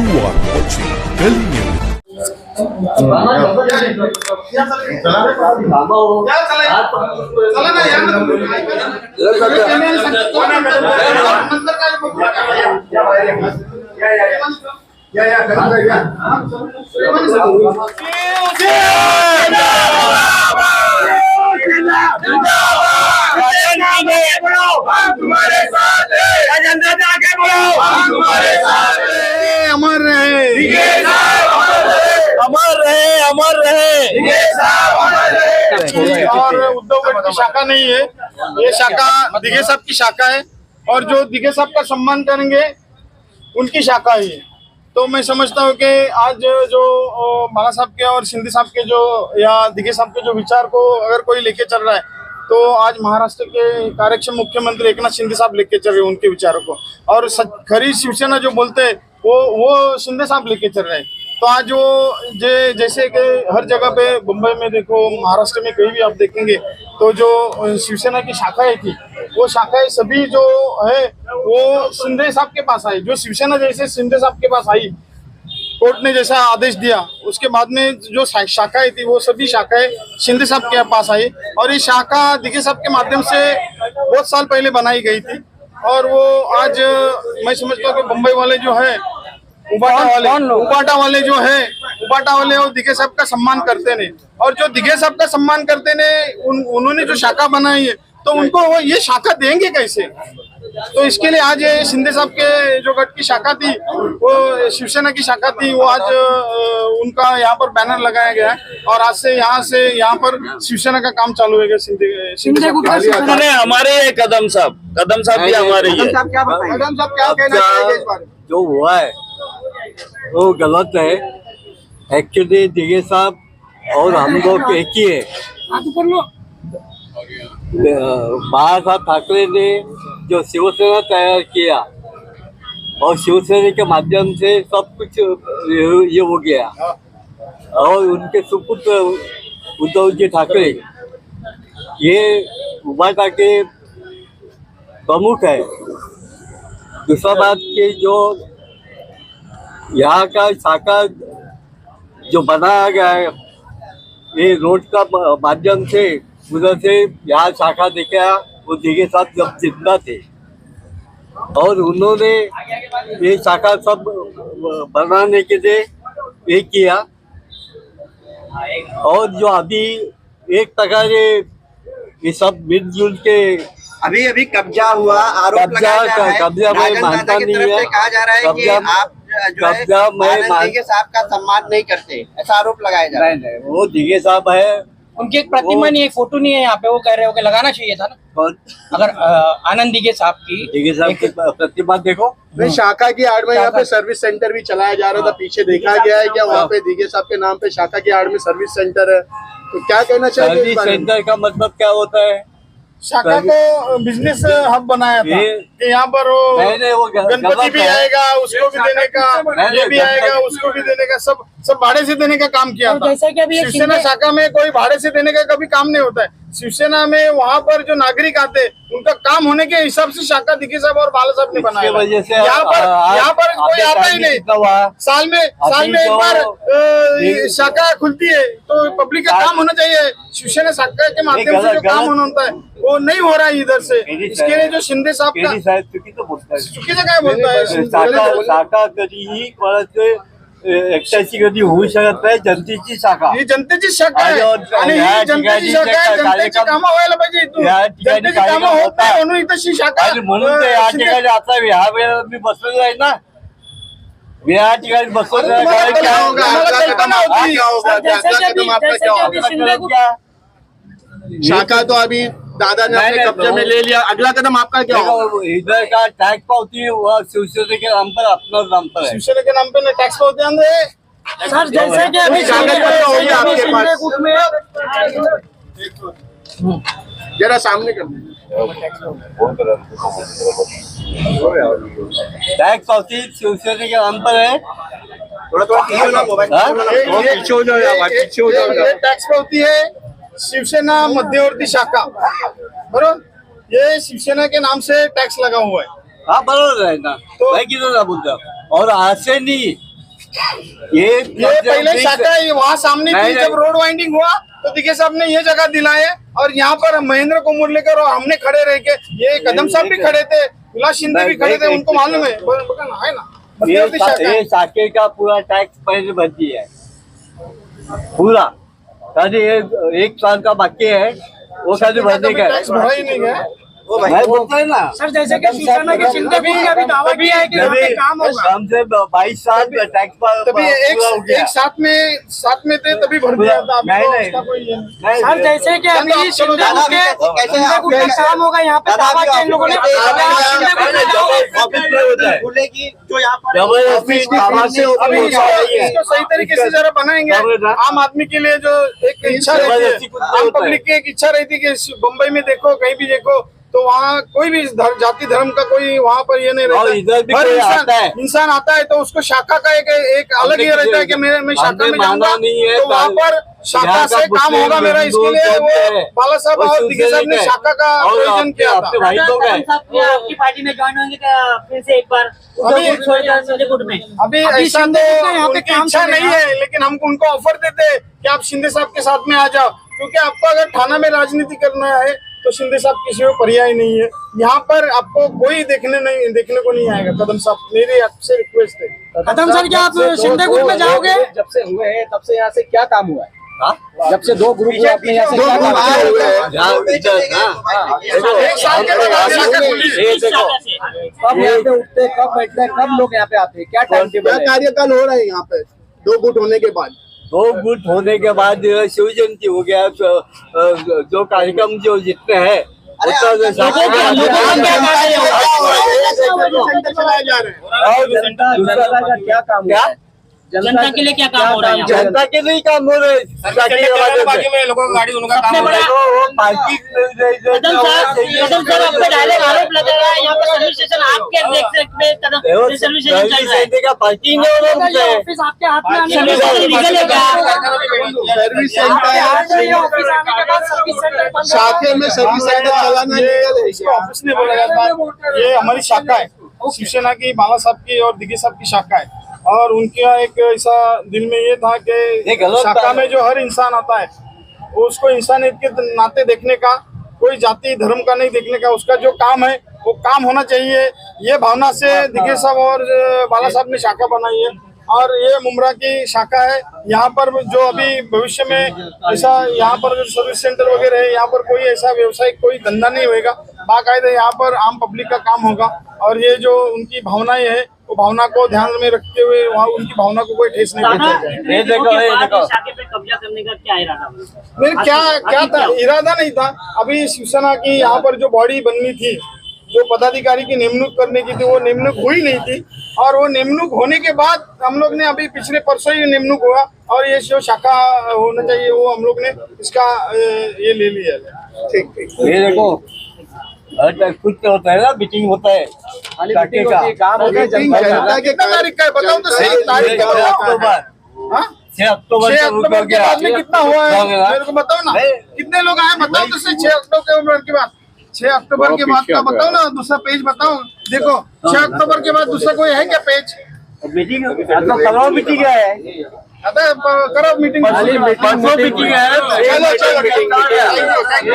You are watching Delhi News. अमर रहे, अमर रहे, अमर रहे। और उद्धव गट की शाखा नहीं है, ये शाखा दिघे साहब की शाखा है और जो दिघे साहब का सम्मान करेंगे उनकी शाखा ही है। तो मैं समझता हूँ कि आज जो बाला साहब के और शिंदे साहब के जो या दिघे साहब के जो विचार को अगर कोई लेके चल रहा है तो आज महाराष्ट्र के कार्यक्षम मुख्यमंत्री एकनाथ शिंदे साहब लेके चल रहे हैं उनके विचारों को, और खरी शिवसेना जो बोलते हैं वो शिंदे साहब लेके चल रहे हैं। तो आज वो जैसे कि हर जगह पे मुंबई में देखो, महाराष्ट्र में कहीं भी आप देखेंगे तो जो शिवसेना की शाखाएं थी वो शाखाएं सभी जो है वो शिंदे साहब के पास आई। जो शिवसेना जैसे शिंदे साहब के पास आई, कोर्ट ने जैसा आदेश दिया उसके बाद में जो शाखाएं थी वो सभी शाखाएं शिंदे साहब के पास आई, और ये शाखा दिघे साहब के माध्यम से बहुत साल पहले बनाई गई थी। और वो आज मैं समझता हूँ कि मुंबई वाले जो है उबाटा वाले वो दिघे साहब का सम्मान करते ने, और जो दिघे साहब का सम्मान करते ने उन्होंने जो शाखा बनाई है तो उनको वो ये शाखा देंगे कैसे? तो इसके लिए आज ये शिंदे साहब के जो गट की शाखा थी वो शिवसेना की शाखा थी, वो आज उनका यहाँ पर बैनर लगाया गया है और आज से यहाँ पर शिवसेना का काम चालू होगा। शिंदे हमारे कदम साहब भी हमारे ही है। कदम साहब क्या कहना चाहिए इस बारे में? जो हुआ है वो गलत है। एक्चुअली दिघे साहब और हम लोग एक ही है। बाला साहब ठाकरे ने जो शिवसेना तैयार किया और शिवसेना के माध्यम से सब कुछ ये हो गया, और उनके सुपुत्र उद्धव जी ठाकरे ये उबाटा के प्रमुख है। दूसरा बात कि जो यहाँ का शाखा जो बनाया गया है ये रोड का माध्यम से उधर से यहाँ शाखा देखा, वो दिघे साहब जब जिंदा थे और उन्होंने ये शाखा सब बनाने के लिए ये किया, और जो अभी एक प्रकार ये सब मिलजुल के अभी कब्जा हुआ आरोप लगाया जा रहा है। कब्जा मैं मानता नहीं है। कहा जा रहा है कि आप जो है दिघे साहब का सम्मान नहीं करते, ऐसा आरोप लगाया जा रहा है। नहीं, वो दिघे साहब है, उनकी एक प्रतिमा नहीं है, फोटो नहीं है यहाँ पे। वो कह रहे हो कि लगाना चाहिए था ना। अगर आनंद दिघे साहब की प्रतिमा देखो। शाखा की आड़ में यहाँ पे सर्विस सेंटर भी चलाया जा रहा था, पीछे देखा गया है क्या वहाँ पे दिघे साहब के नाम पे शाखा की आड़ में सर्विस सेंटर है, तो क्या कहना चाहिए? सर्विस सेंटर का मतलब क्या होता है? शाखा को बिजनेस हब बनाया था कि यहाँ पर वो गणपति भी आएगा उसको भी देने का, ये भी आएगा उसको भी देने का, सब भाड़े से देने का काम किया था। शिवसेना शाखा में कोई भाड़े से देने का कभी काम नहीं होता है। शिवसेना में वहाँ पर जो नागरिक आते उनका काम होने के हिसाब से शाखा दिघे साहब और बाला साहब ने बनाया। यहाँ पर कोई आता ही नहीं। साल में एक बार शाखा खुलती है तो पब्लिक का काम होना चाहिए। शिवसेना शाखा के माध्यम से जो काम होना होता है वो नहीं हो रहा है इधर से। इसके लिए जो शिंदे साहब का चुकीचं काय बोलताय? शाखा कधीही एकट्याची कधी होऊ शकत नाही, जनतेची शाखा ही जनतेची शाखा आहे आणि ही जनतेची शाखा आहे। जनतेची कामं व्हायला पाहिजे इथून, जनतेची कामं होत नाही म्हणून इथं शाखा आणि म्हणून या ठिकाणी आता ह्या वेळेला मी बसलेलो आहे ना, मी या ठिकाणी बसलेलो आहे। शाखा तो अभी दादा ने अपने कब्जे में ले लिया, अगला कदम आपका क्या होगा? इधर का टैक्स पावती शिवसेना के नाम पर, अपना नाम पर है। शिवसेना के नाम पे ना टैक्स पावती आंदे सर, जैसे कि अभी कागज पत्र होगी आपके पास, जरा सामने कर टैक्स पावती शिवसेना के नाम पर है। ये टैक्स पावती है शिवसेना मध्यवर्ती शाखा, बरोबर? ये शिवसेना के नाम से टैक्स लगा हुआ है। हाँ बरोबर है ना, तो मैं किधर ना बोलता। और आज से नहीं, ये पहले शाखा है, वहाँ सामने नहीं, थी। जब रोड वाइंडिंग हुआ तो दिखे साहब ने ये जगह दिलाए और यहाँ पर महेंद्र कोमुरलेकर और हमने खड़े रह के, ये कदम साहब भी खड़े थे, विलास शिंदे भी खड़े थे, उनको मालूम है है ना मध्यवर्ती शाखा है। ये शाखे का पूरा टैक्स पहले भरती है पूरा, खाली एक साल का बाकी है वो खाली भरने का है। टैक्स भरा ही नहीं है। मैं बोलता है ना सर जैसे कि शिवसेना के शिंदे भी अभी दावा किया है कि यहाँ पे काम होगा। कम से 22 साल टैक्स तभी एक साथ में थे तभी भर दिया था। अभी तो उसका कोई ये नहीं। सर जैसे कि अभी चलो, शिंदे दादा गुट के कैसे शिंदे गुट का काम होगा यहाँ पे दावा किया इन लोगों ने। बोले कि जो यहाँ पर जबरदस्ती अभी इसको सही तरीके से जरा बनाएंगे। आम आदमी के लिए जो एक इच्छा रहती है, आम पब्लिक की एक इच्छा रहती है कि बम्बई में देखो, कहीं भी देखो, तो वहाँ कोई भी जाति धर्म का कोई वहाँ पर ये नहीं और रहता। इधर भी हर कोई आता है। इंसान आता है तो उसको शाखा का एक अलग ये रहता है कि मैं शाखा में जाऊंगा तो वहाँ पर शाखा से काम होगा मेरा। इसके लिए वो बाला साहब और दिगे साहब ने शाखा का प्रयोजन किया था। भाई लोग हैं आपकी पार्टी में ज्वाइन होंगे क्या फिर से एक बार अभी गुट में? अभी ऐसा तो उनकी इच्छा नहीं है, लेकिन हम उनको ऑफर देते हैं कि आप शिंदे साहब के साथ में आ जाओ, क्योंकि आपको अगर थाना में राजनीति करना है तो शिंदे साहब किसी को पर्याय नहीं है। यहाँ पर आपको कोई देखने को नहीं आएगा। कदम साहब, मेरी आपसे रिक्वेस्ट है। कदम सर क्या आप शिंदे गुट में जाओगे? जब से हुए हैं तब से यहाँ से क्या काम हुआ है? जब से 2 ग्रुप हुए अपने यहाँ से दो क्या ग्रुप काम आए हुए हुआ? हैं। एक साल के बाद आप शाखा खुली। कब यहाँ पे उठते, कब बैठते, कब लोग यहाँ पे आते हैं, क्या टाइम टेबल है? कार्यकाल हो रहा है यहाँ पे 2 गुट होने के बाद? 2 गुट होने के बाद शिव जयंती हो गया, जो कार्यक्रम जो जितने हैं चलाए जा रहे हैं। जनता का क्या काम हुआ है? जनता के लिए क्या काम हो रहा है यहाँ? जनता के लिए काम हो रहे बाकी में लोगों का गाड़ी उनका काम सबसे हो रहा है। बड़ा कदम साहब आप पे डायरेक्ट आरोप लगा रहा है यहाँ पर सर्विस स्टेशन आपके देख सकते कदम सर्विस स्टेशन चल रहा है। का पार्टी ने ऑफिस आपके हाथ में आने सर्विस स्टेशन लीगल है क्या? सर्विस सेंटर ऑफिस आने के बाद सर्विस सेंटर बंद होगा। शाखे में सर्विस सेंटर चलाना लीगल है। इसको ऑफिस ने बोला जाता है। ये हमारी शाखा है, शिवसेना की, बाला साहब की और दिगे साहब की शाखा है। और उनका एक ऐसा दिल में ये था कि शाखा में जो हर इंसान आता है उसको इंसानियत के नाते देखने का, कोई जाति धर्म का नहीं देखने का, उसका जो काम है वो काम होना चाहिए। ये भावना से दिगे साहब और बाला साहब ने शाखा बनाई है। और ये मुमरा की शाखा है। यहाँ पर जो अभी भविष्य में ऐसा यहाँ पर जो सर्विस सेंटर वगैरह है, यहाँ पर कोई ऐसा व्यवसायिक कोई धंधा नहीं होगा, बाकायदा यहाँ पर आम पब्लिक का काम होगा। और ये जो उनकी भावनाएं है वो भावना को ध्यान में रखते हुए वहाँ उनकी भावना को कोई ठेस नहीं पहुंचाएगा। ये देखो शाखे पे कब्जा करने का क्या इरादा? मेरे क्या था, इरादा नहीं था। अभी शिवसेना की यहाँ पर जो बॉडी बननी थी, जो पदाधिकारी की निमणूक करने की थी, वो निमणूक हुई नहीं थी। और वो निमणूक होने के बाद हम लोग ने अभी पिछले परसों ही निमणूक हुआ और ये जो शाखा होना चाहिए वो हम लोग ने इसका ये ले लिया। ठीक। ये देखो कुछ तो होता है ना, मीटिंग होता है मीटिंग होती है, काम होता है जनता के तारीख का है, बताओ तो सही तारीख क्या हुआ? 6 अक्टूबर 6 अक्टूबर के बाद में कितना हुआ है मेरे को बताओ ना। कितने लोग आए बताओ तो सही। 6 अक्टूबर के बाद, 6 अक्टूबर के बाद का बताओ ना, दूसरा पेज बताओ। देखो 6 अक्टूबर के बाद दूसरा कोई है क्या पेज? मीटिंग करो, मीटिंग है, करो मीटिंग। मीटिंग है। चलो थैंक यू।